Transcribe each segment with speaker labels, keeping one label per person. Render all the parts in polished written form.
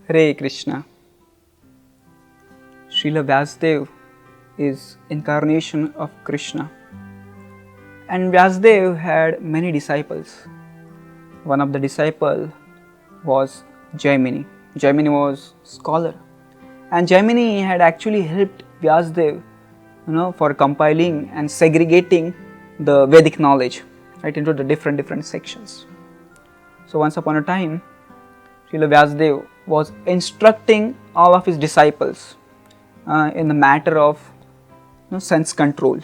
Speaker 1: Hare Krishna. Srila Vyasdev is incarnation of Krishna. And Vyasdev had many disciples. One of the disciples was Jaimini. Jaimini was scholar. And Jaimini had actually helped Vyasdev for compiling and segregating the Vedic knowledge right into the different sections. So once upon a time, Srila Vyasdev was instructing all of his disciples in the matter of sense control,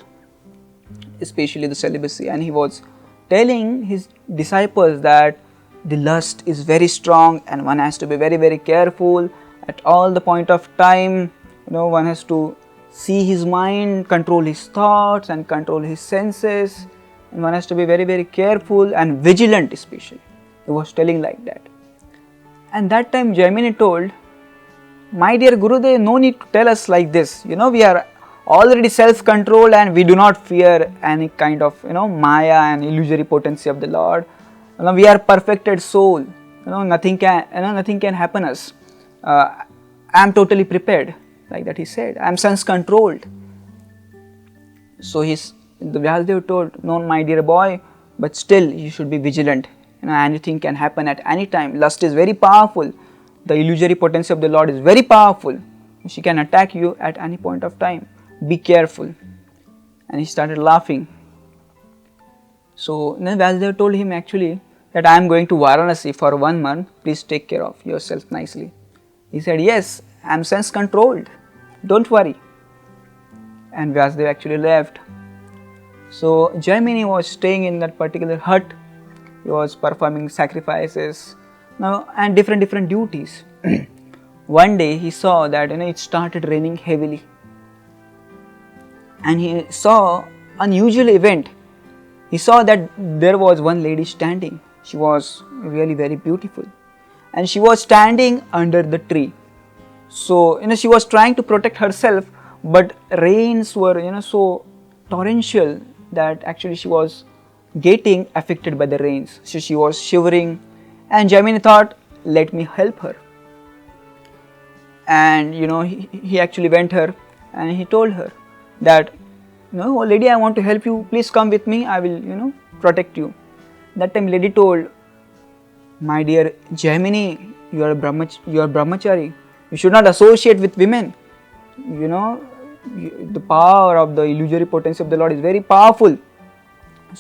Speaker 1: especially the celibacy, and he was telling his disciples that the lust is very strong and one has to be very careful at all the point of time. One has to see his mind, control his thoughts and control his senses, and one has to be very careful and vigilant, especially. He was telling like that. And that time Jaimini told, "My dear Gurudev, no need to tell us like this. We are already self-controlled and we do not fear any kind of maya and illusory potency of the Lord. We are perfected soul. Nothing can happen us. I am totally prepared." Like that he said, "I am sense-controlled." So the Vyasdev told, "No, my dear boy, but still you should be vigilant. Anything can happen at any time. Lust is very powerful. The illusory potency of the Lord is very powerful. She can attack you at any point of time. Be careful." And he started laughing. So then Vyasdev told him actually that I am going to Varanasi for 1 month. Please take care of yourself nicely. He said, "Yes, I am sense controlled. Don't worry." And Vyasdev actually left. So Jaimini was staying in that particular hut. He was performing sacrifices and different duties. One day he saw that it started raining heavily, and he saw an unusual event. He saw that there was one lady standing. She was really very beautiful, and she was standing under the tree. So she was trying to protect herself, but rains were so torrential that actually she was getting affected by the rains. So she was shivering, and Jaimini thought, "Let me help her." And he actually went her and he told her that, "Oh lady, I want to help you. Please come with me. I will protect you." That time lady told, "My dear Jaimini, you are brahmachari. You should not associate with women. The power of the illusory potency of the Lord is very powerful.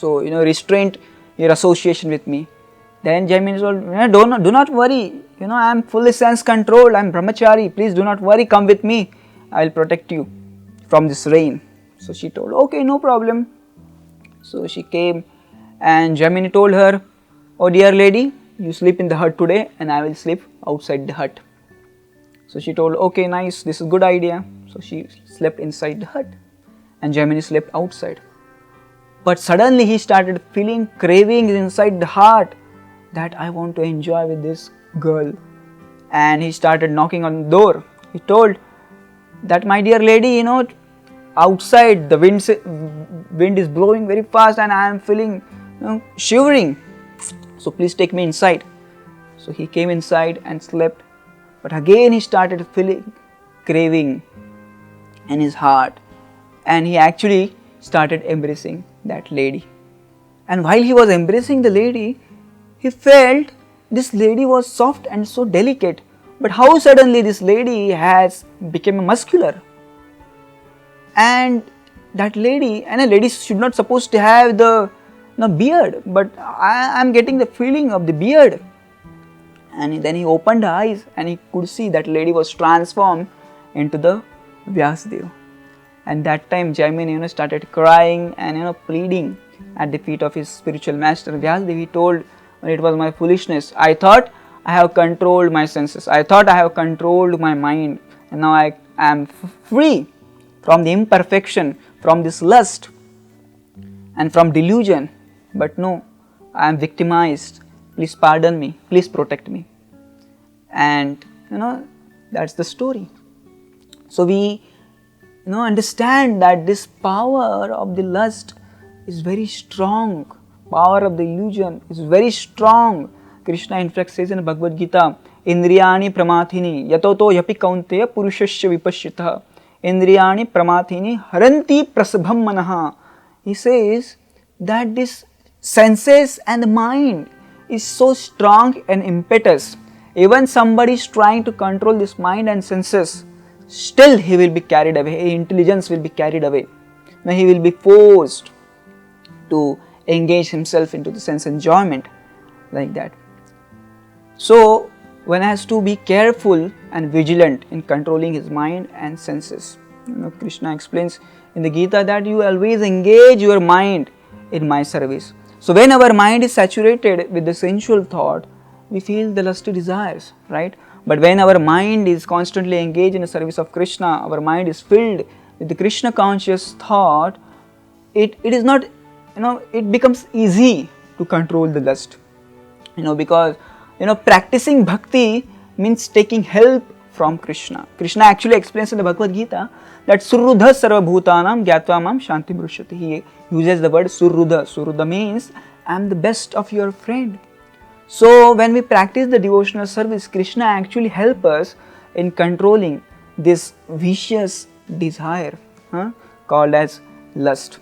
Speaker 1: So restrain your association with me." Then Jaimini told, do not worry. I am fully sense controlled. I am brahmachari. Please do not worry. Come with me. I will protect you from this rain. So she told, "Okay, no problem." So she came, and Jaimini told her, "Oh dear lady, you sleep in the hut today, and I will sleep outside the hut." So she told, "Okay, nice. This is a good idea." So she slept inside the hut, and Jaimini slept outside. But suddenly he started feeling cravings inside the heart that I want to enjoy with this girl. And he started knocking on the door. He told that, "My dear lady, outside the wind is blowing very fast and I am feeling shivering. So please take me inside." So he came inside and slept. But again he started feeling craving in his heart, and he actually started embracing that lady. And while he was embracing the lady, he felt this lady was soft and so delicate. But how suddenly this lady has become muscular? And that lady, and a lady should not supposed to have the beard, but I am getting the feeling of the beard. And then he opened her eyes and he could see that lady was transformed into the Vyasdev. And that time Jaimini started crying and pleading at the feet of his spiritual master Vyasdev. He told, "It was my foolishness. I thought I have controlled my senses. I thought I have controlled my mind, and now I am free from the imperfection, from this lust and from delusion. But no, I am victimized. Please pardon me. Please protect me." And that's the story. So we understand that this power of the lust is very strong. Power of the illusion is very strong. Krishna in fact says in Bhagavad Gita, Indriyani pramathini yatoto yapi kaunteya purushasya vipashyatah. Indriyani pramathini haranti prasabham manaha. He says that this senses and the mind is so strong and impetus. Even somebody is trying to control this mind and senses, still he will be carried away, his intelligence will be carried away. Now he will be forced to engage himself into the sense enjoyment like that. So one has to be careful and vigilant in controlling his mind and senses. Krishna explains in the Gita that you always engage your mind in my service. So when our mind is saturated with the sensual thought, we feel the lusty desires, right? But when our mind is constantly engaged in the service of Krishna, our mind is filled with the Krishna conscious thought, it is not, it becomes easy to control the lust. Because practicing bhakti means taking help from Krishna. Krishna actually explains in the Bhagavad Gita that Surrudha sarva bhutanam gyatva mam shanti mrushati. He uses the word Surrudha. Surrudha means I am the best of your friend. So when we practice the devotional service, Krishna actually helps us in controlling this vicious desire called as lust.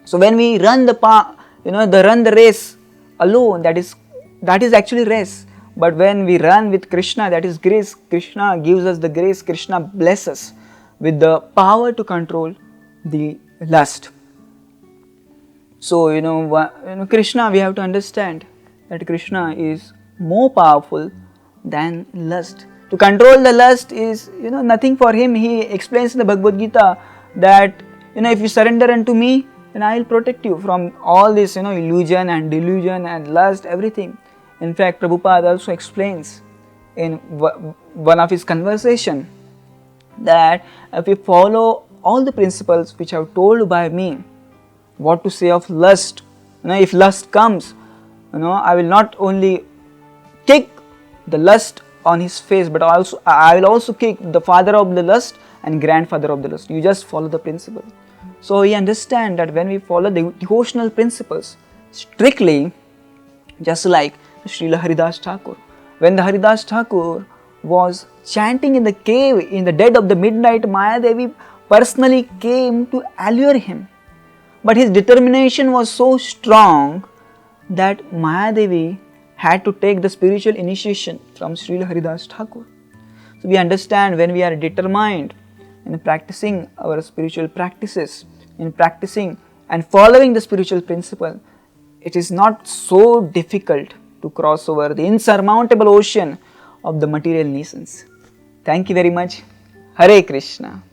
Speaker 1: So when we run the race alone, that is actually race. But when we run with Krishna, that is grace. Krishna gives us the grace. Krishna blesses us with the power to control the lust. So Krishna, we have to understand that Krishna is more powerful than lust. To control the lust is nothing for him. He explains in the Bhagavad Gita that if you surrender unto me, then I will protect you from all this illusion and delusion and lust, everything. In fact, Prabhupada also explains in one of his conversation that if we follow all the principles which are told by me, what to say of lust, if lust comes, I will not only kick the lust on his face, but I will also kick the father of the lust and grandfather of the lust. You just follow the principle. So we understand that when we follow the devotional principles strictly, just like Srila Haridas Thakur, when the Haridas Thakur was chanting in the cave in the dead of the midnight, Mayadevi personally came to allure him. But his determination was so strong that Mayadevi had to take the spiritual initiation from Srila Haridas Thakur. So we understand when we are determined in practicing our spiritual practices, in practicing and following the spiritual principle, it is not so difficult to cross over the insurmountable ocean of the material nuisance. Thank you very much. Hare Krishna.